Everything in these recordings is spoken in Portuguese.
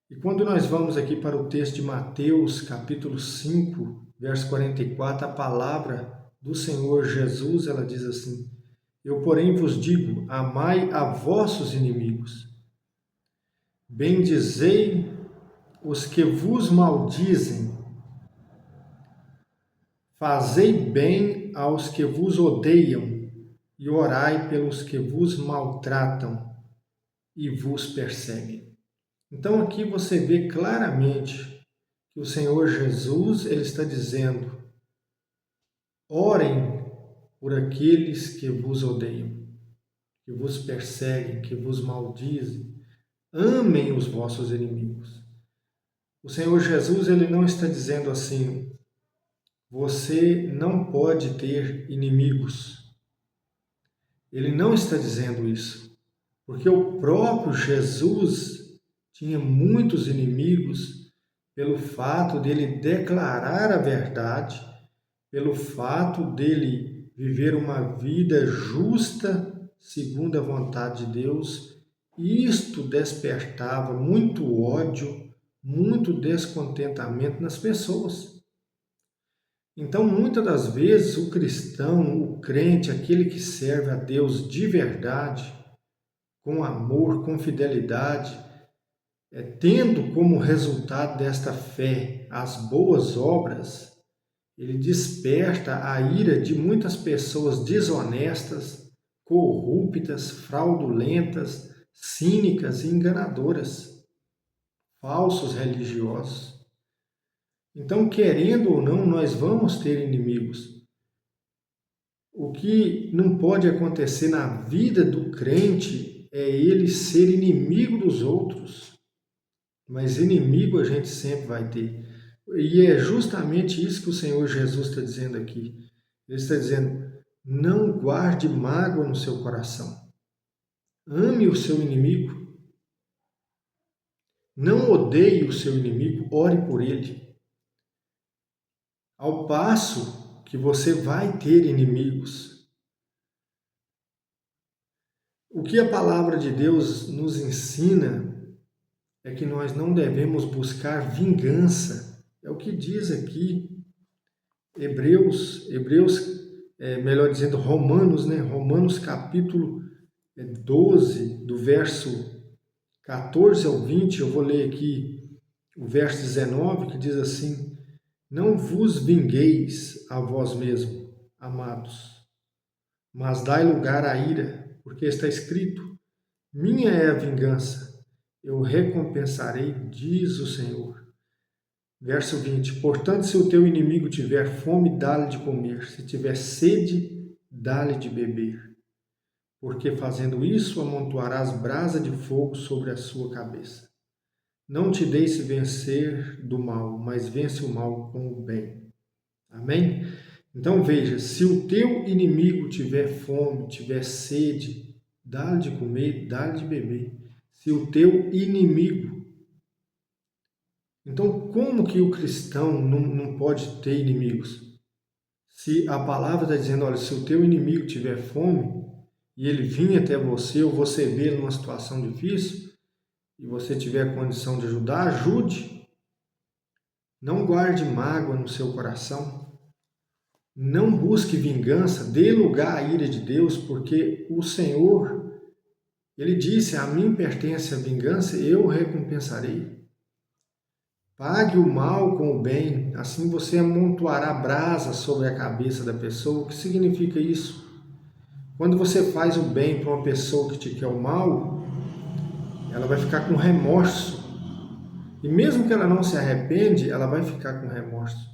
E quando nós vamos aqui para o texto de Mateus, capítulo 5, verso 44, a palavra do Senhor Jesus, ela diz assim: Eu, porém, vos digo, amai a vossos inimigos, bendizei os que vos maldizem, fazei bem aos que vos odeiam e orai pelos que vos maltratam e vos perseguem. Então aqui você vê claramente que o Senhor Jesus ele está dizendo: orem por aqueles que vos odeiam, que vos perseguem, que vos maldizem. Amem os vossos inimigos. O Senhor Jesus ele não está dizendo assim: você não pode ter inimigos. Ele não está dizendo isso, porque o próprio Jesus tinha muitos inimigos pelo fato dele declarar a verdade, pelo fato dele viver uma vida justa segundo a vontade de Deus. Isto despertava muito ódio, muito descontentamento nas pessoas. Então, muitas das vezes, o cristão, o crente, aquele que serve a Deus de verdade, com amor, com fidelidade, tendo como resultado desta fé as boas obras, ele desperta a ira de muitas pessoas desonestas, corruptas, fraudulentas, cínicas e enganadoras, falsos religiosos. Então, querendo ou não, nós vamos ter inimigos. O que não pode acontecer na vida do crente é ele ser inimigo dos outros. Mas inimigo a gente sempre vai ter. E é justamente isso que o Senhor Jesus está dizendo aqui. Ele está dizendo: não guarde mágoa no seu coração. Ame o seu inimigo. Não odeie o seu inimigo, ore por ele. Ao passo que você vai ter inimigos. O que a palavra de Deus nos ensina é que nós não devemos buscar vingança. É o que diz aqui Hebreus, melhor dizendo, Romanos, né? Romanos capítulo 12, do verso 14 ao 20, eu vou ler aqui o verso 19, que diz assim: Não vos vingueis a vós mesmos, amados, mas dai lugar à ira, porque está escrito: Minha é a vingança, eu recompensarei, diz o Senhor. Verso 20: Portanto, se o teu inimigo tiver fome, dá-lhe de comer, se tiver sede, dá-lhe de beber, porque fazendo isso amontoarás brasa de fogo sobre a sua cabeça. Não te deixe vencer do mal, mas vence o mal com o bem. Amém? Então veja, se o teu inimigo tiver fome, tiver sede, dá-lhe de comer, dá-lhe de beber. Se o teu inimigo. Então, como que o cristão não pode ter inimigos? Se a palavra está dizendo, olha, se o teu inimigo tiver fome e ele vir até você, ou você vê ele numa situação difícil, e você tiver condição de ajudar, ajude. Não guarde mágoa no seu coração. Não busque vingança, dê lugar à ira de Deus, porque o Senhor, ele disse: a mim pertence a vingança, eu recompensarei. Pague o mal com o bem, assim você amontoará brasa sobre a cabeça da pessoa. O que significa isso? Quando você faz o bem para uma pessoa que te quer o mal, ela vai ficar com remorso. E mesmo que ela não se arrepende, ela vai ficar com remorso.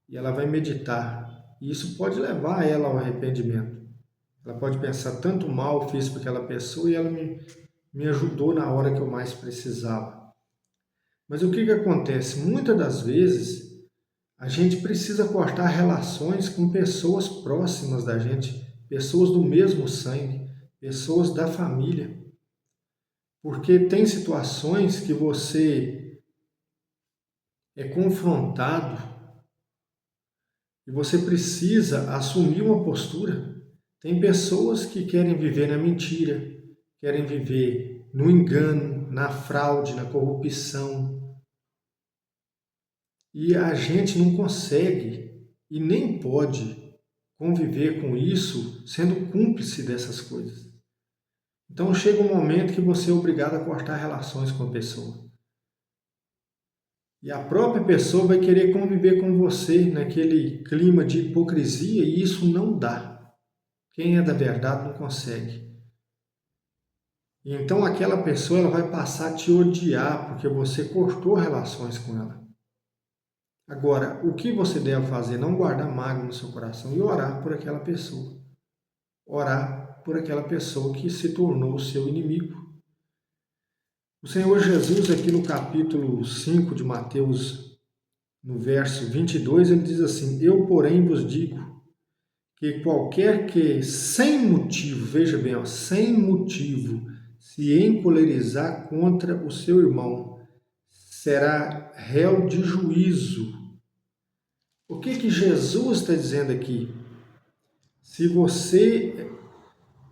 E ela vai meditar. E isso pode levar ela ao arrependimento. Ela pode pensar: tanto mal fiz para aquela pessoa e ela me ajudou na hora que eu mais precisava. Mas o que acontece? Muitas das vezes a gente precisa cortar relações com pessoas próximas da gente, pessoas do mesmo sangue, pessoas da família. Porque tem situações que você é confrontado e você precisa assumir uma postura. Tem pessoas que querem viver na mentira, querem viver no engano, na fraude, na corrupção. E a gente não consegue e nem pode conviver com isso sendo cúmplice dessas coisas. Então chega um momento que você é obrigado a cortar relações com a pessoa. E a própria pessoa vai querer conviver com você naquele clima de hipocrisia e isso não dá. Quem é da verdade não consegue. E então aquela pessoa ela vai passar a te odiar porque você cortou relações com ela. Agora, o que você deve fazer? Não guardar mágoa no seu coração e orar por aquela pessoa. Orar por aquela pessoa que se tornou o seu inimigo. O Senhor Jesus, aqui no capítulo 5 de Mateus, no verso 22, ele diz assim: Eu, porém, vos digo que qualquer que, sem motivo, veja bem, ó, sem motivo, se encolerizar contra o seu irmão, será réu de juízo. O que Jesus está dizendo aqui? Se você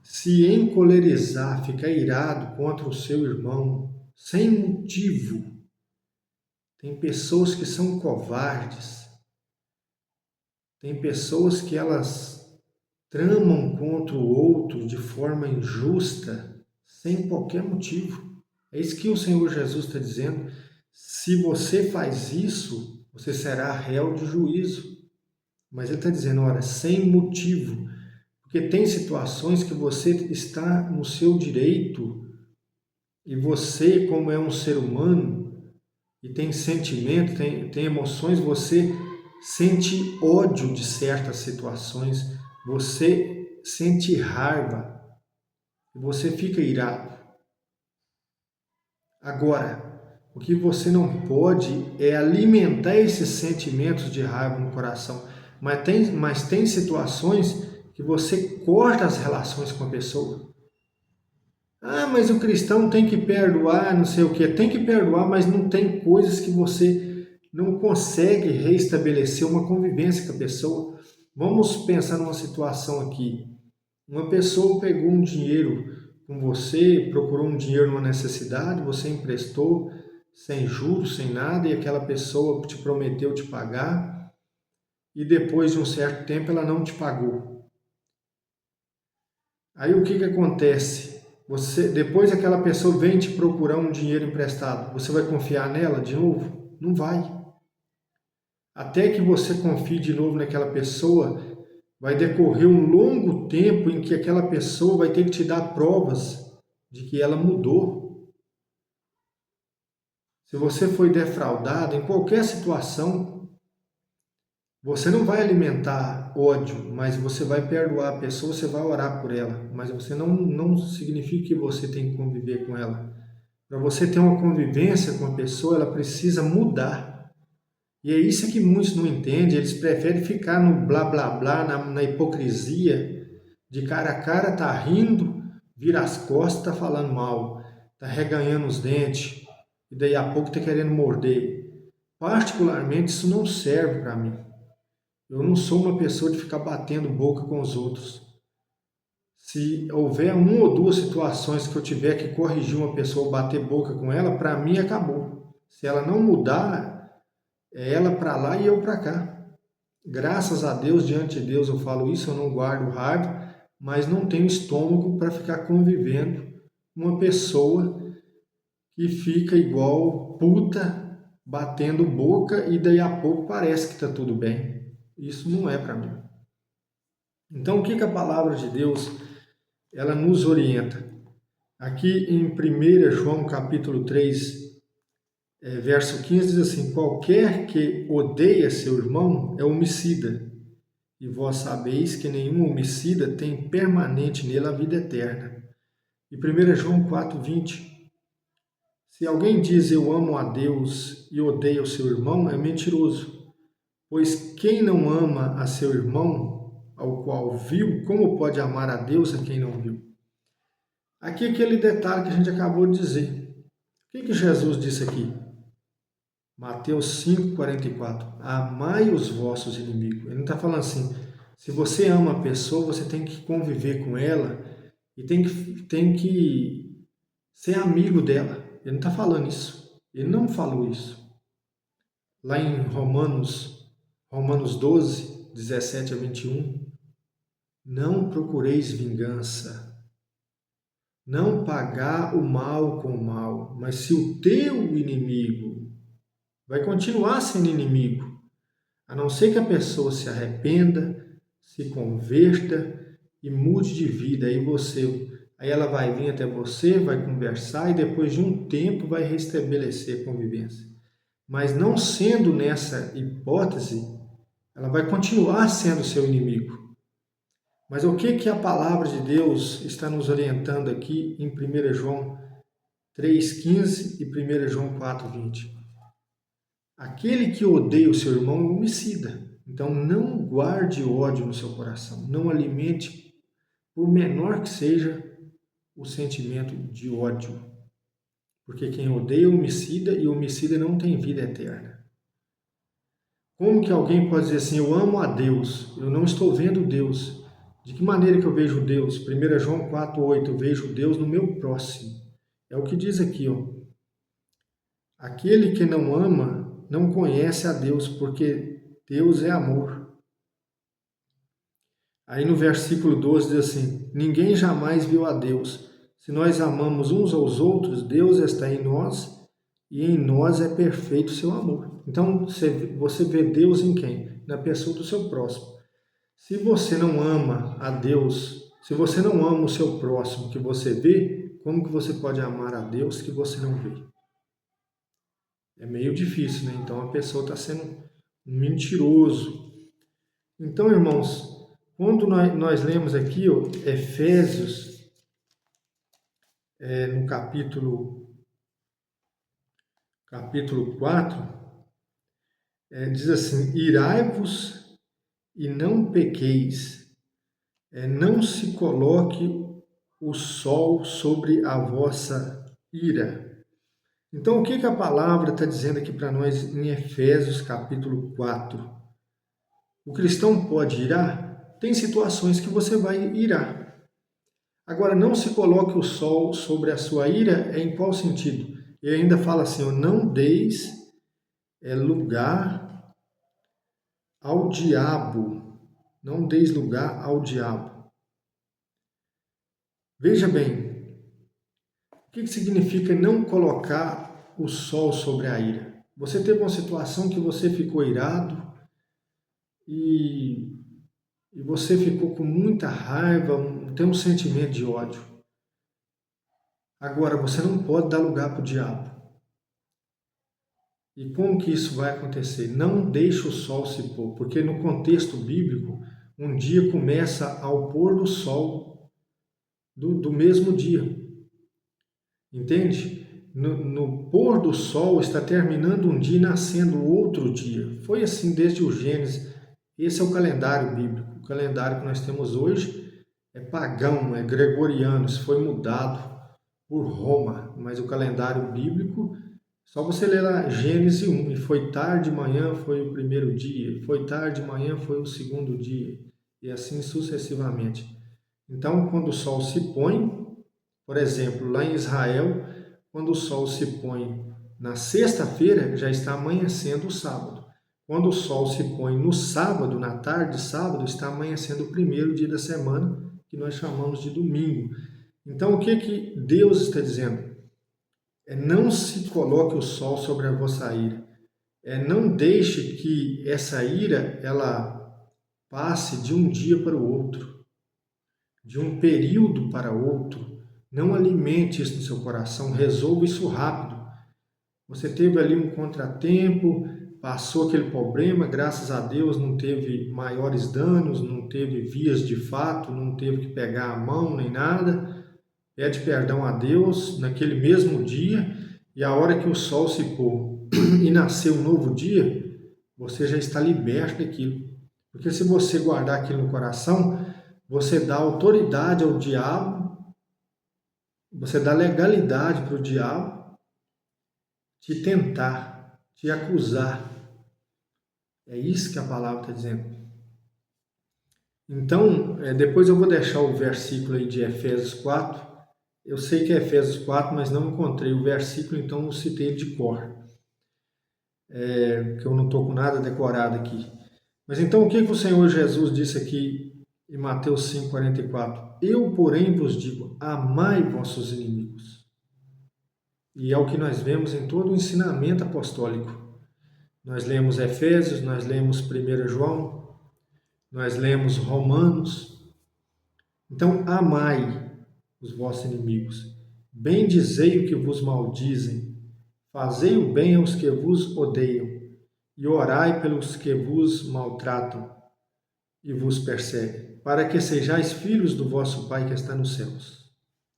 se encolerizar, ficar irado contra o seu irmão, sem motivo, tem pessoas que são covardes, tem pessoas que elas tramam contra o outro de forma injusta, sem qualquer motivo. É isso que o Senhor Jesus está dizendo. Se você faz isso, você será réu de juízo. Mas ele está dizendo, olha, sem motivo. Porque tem situações que você está no seu direito e você, como é um ser humano e tem sentimento, tem emoções, você sente ódio de certas situações, você sente raiva, você fica irado. Agora, o que você não pode é alimentar esses sentimentos de raiva no coração, mas tem situações que você corta as relações com a pessoa. Ah, mas o cristão tem que perdoar, não sei o que. Tem que perdoar, mas não tem coisas que você não consegue reestabelecer uma convivência com a pessoa. Vamos pensar numa situação aqui. Uma pessoa pegou um dinheiro com você, procurou um dinheiro numa necessidade, você emprestou sem juros, sem nada, e aquela pessoa te prometeu te pagar, e depois de um certo tempo ela não te pagou. Aí o que acontece? Depois aquela pessoa vem te procurar um dinheiro emprestado, você vai confiar nela de novo? Não vai. Até que você confie de novo naquela pessoa, vai decorrer um longo tempo em que aquela pessoa vai ter que te dar provas de que ela mudou. Se você foi defraudado em qualquer situação, você não vai alimentar ódio, mas você vai perdoar a pessoa, você vai orar por ela, mas você não significa que você tem que conviver com ela. Para você ter uma convivência com a pessoa, ela precisa mudar. E é isso que muitos não entendem, eles preferem ficar no blá blá blá, na hipocrisia, de cara a cara, tá rindo, vira as costas, tá falando mal, tá reganhando os dentes, e daí a pouco tá querendo morder. Particularmente, isso não serve para mim. Eu não sou uma pessoa de ficar batendo boca com os outros. Se houver uma ou duas situações que eu tiver que corrigir uma pessoa, bater boca com ela, para mim acabou. Se ela não mudar, é ela para lá e eu para cá. Graças a Deus, diante de Deus eu falo isso, eu não guardo raiva, mas não tenho estômago para ficar convivendo com uma pessoa que fica igual puta, batendo boca e daí a pouco parece que está tudo bem. Isso não é para mim. Então, o que a palavra de Deus ela nos orienta? Aqui em 1 João capítulo 3, verso 15, diz assim: Qualquer que odeia seu irmão é homicida, e vós sabeis que nenhum homicida tem permanente nele a vida eterna. E 1 João 4,20: Se alguém diz eu amo a Deus e odeia o seu irmão, é mentiroso. Pois quem não ama a seu irmão, ao qual viu, como pode amar a Deus a quem não viu? Aqui aquele detalhe que a gente acabou de dizer. O que Jesus disse aqui? Mateus 5,44. Amai os vossos inimigos. Ele não está falando assim, se você ama a pessoa, você tem que conviver com ela e tem que ser amigo dela. Ele não está falando isso. Ele não falou isso. Lá em Romanos 12, 17 a 21, não procureis vingança, não pagar o mal com o mal, mas se o teu inimigo vai continuar sendo inimigo, a não ser que a pessoa se arrependa, se converta e mude de vida, aí ela vai vir até você, vai conversar e depois de um tempo vai restabelecer a convivência. Mas não sendo nessa hipótese, ela vai continuar sendo seu inimigo. Mas o que a palavra de Deus está nos orientando aqui em 1 João 3,15 e 1 João 4,20? Aquele que odeia o seu irmão é um homicida. Então não guarde ódio no seu coração, não alimente, por menor que seja, o sentimento de ódio. Porque quem odeia é homicida e o homicida não tem vida eterna. Como que alguém pode dizer assim, eu amo a Deus, eu não estou vendo Deus? De que maneira que eu vejo Deus? 1 João 4,8, eu vejo Deus no meu próximo. É o que diz aqui, ó. Aquele que não ama não conhece a Deus, porque Deus é amor. Aí no versículo 12 diz assim, ninguém jamais viu a Deus. Se nós amamos uns aos outros, Deus está em nós e em nós é perfeito o seu amor. Então, você vê Deus em quem? Na pessoa do seu próximo. Se você não ama a Deus, se você não ama o seu próximo que você vê, como que você pode amar a Deus que você não vê? É meio difícil, né? Então, a pessoa está sendo um mentiroso. Então, irmãos, quando nós lemos aqui, ó, Efésios, no capítulo 4, diz assim, irai-vos e não pequeis, não se coloque o sol sobre a vossa ira. Então, o que a palavra está dizendo aqui para nós em Efésios capítulo 4? O cristão pode irar? Tem situações que você vai irar. Agora, não se coloque o sol sobre a sua ira, em qual sentido? Ele ainda fala assim, não deis lugar ao diabo. Não deis lugar ao diabo. Veja bem, o que significa não colocar o sol sobre a ira? Você teve uma situação que você ficou irado e você ficou com muita raiva, tem um sentimento de ódio. Agora, você não pode dar lugar para o diabo. E como que isso vai acontecer? Não deixe o sol se pôr, porque no contexto bíblico, um dia começa ao pôr do sol do mesmo dia. Entende? No pôr do sol está terminando um dia e nascendo outro dia. Foi assim desde o Gênesis. Esse é o calendário bíblico. O calendário que nós temos hoje é pagão, é gregoriano, isso foi mudado por Roma, mas o calendário bíblico, só você ler lá Gênesis 1, e foi tarde de manhã, foi o primeiro dia, foi tarde de manhã, foi o segundo dia, e assim sucessivamente. Então, quando o sol se põe, por exemplo, lá em Israel, quando o sol se põe na sexta-feira, já está amanhecendo o sábado. Quando o sol se põe no sábado, na tarde de sábado, está amanhecendo o primeiro dia da semana, que nós chamamos de domingo. Então, o que Deus está dizendo? Não se coloque o sol sobre a vossa ira. Não deixe que essa ira, ela passe de um dia para o outro, de um período para outro. Não alimente isso no seu coração, resolva isso rápido. Você teve ali um contratempo, passou aquele problema, graças a Deus não teve maiores danos, não teve vias de fato, não teve que pegar a mão nem nada. Pede perdão a Deus naquele mesmo dia e a hora que o sol se pôr e nascer um novo dia, você já está liberto daquilo. Porque se você guardar aquilo no coração, você dá autoridade ao diabo, você dá legalidade para o diabo te tentar, te acusar. É isso que a palavra está dizendo. Então, depois eu vou deixar o versículo aí de Efésios 4, Eu sei que é Efésios 4, mas não encontrei o versículo, então não citei ele de cor, que eu não estou com nada decorado aqui. Mas então o que o Senhor Jesus disse aqui em Mateus 5,44? Eu, porém, vos digo, amai vossos inimigos. E é o que nós vemos em todo o ensinamento apostólico. Nós lemos Efésios, nós lemos 1 João, nós lemos Romanos. Então, amai os vossos inimigos. Bendizei o que vos maldizem. Fazei o bem aos que vos odeiam. E orai pelos que vos maltratam e vos perseguem, para que sejais filhos do vosso Pai que está nos céus.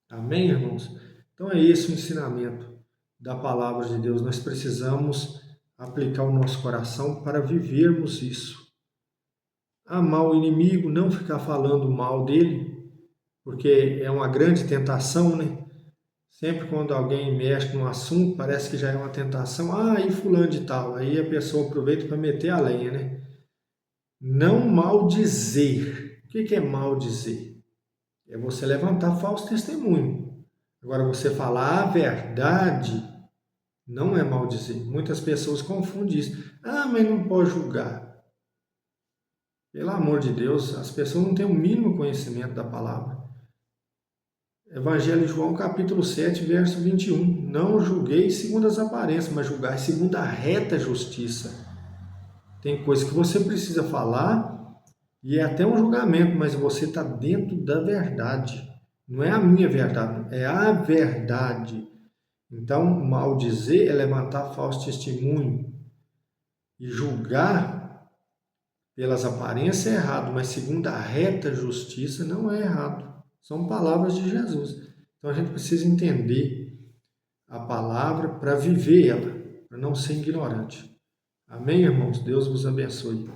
Amém, irmãos? Então é esse o ensinamento da palavra de Deus. Nós precisamos aplicar o nosso coração para vivermos isso. Amar o inimigo, não ficar falando mal dele, porque é uma grande tentação, né? Sempre quando alguém mexe num assunto, parece que já é uma tentação. Ah, e fulano de tal. Aí a pessoa aproveita para meter a lenha, né? Não maldizer. O que é maldizer? É você levantar falso testemunho. Agora, você falar a verdade não é maldizer. Muitas pessoas confundem isso. Ah, mas não pode julgar. Pelo amor de Deus, as pessoas não têm o mínimo conhecimento da palavra. Evangelho de João, capítulo 7, verso 21. Não julguei segundo as aparências, mas julgai segundo a reta justiça. Tem coisa que você precisa falar e é até um julgamento, mas você está dentro da verdade. Não é a minha verdade, é a verdade. Então, maldizer é levantar falso testemunho. E julgar pelas aparências é errado, mas segundo a reta justiça não é errado. São palavras de Jesus. Então a gente precisa entender a palavra para viver ela, para não ser ignorante. Amém, irmãos? Deus vos abençoe.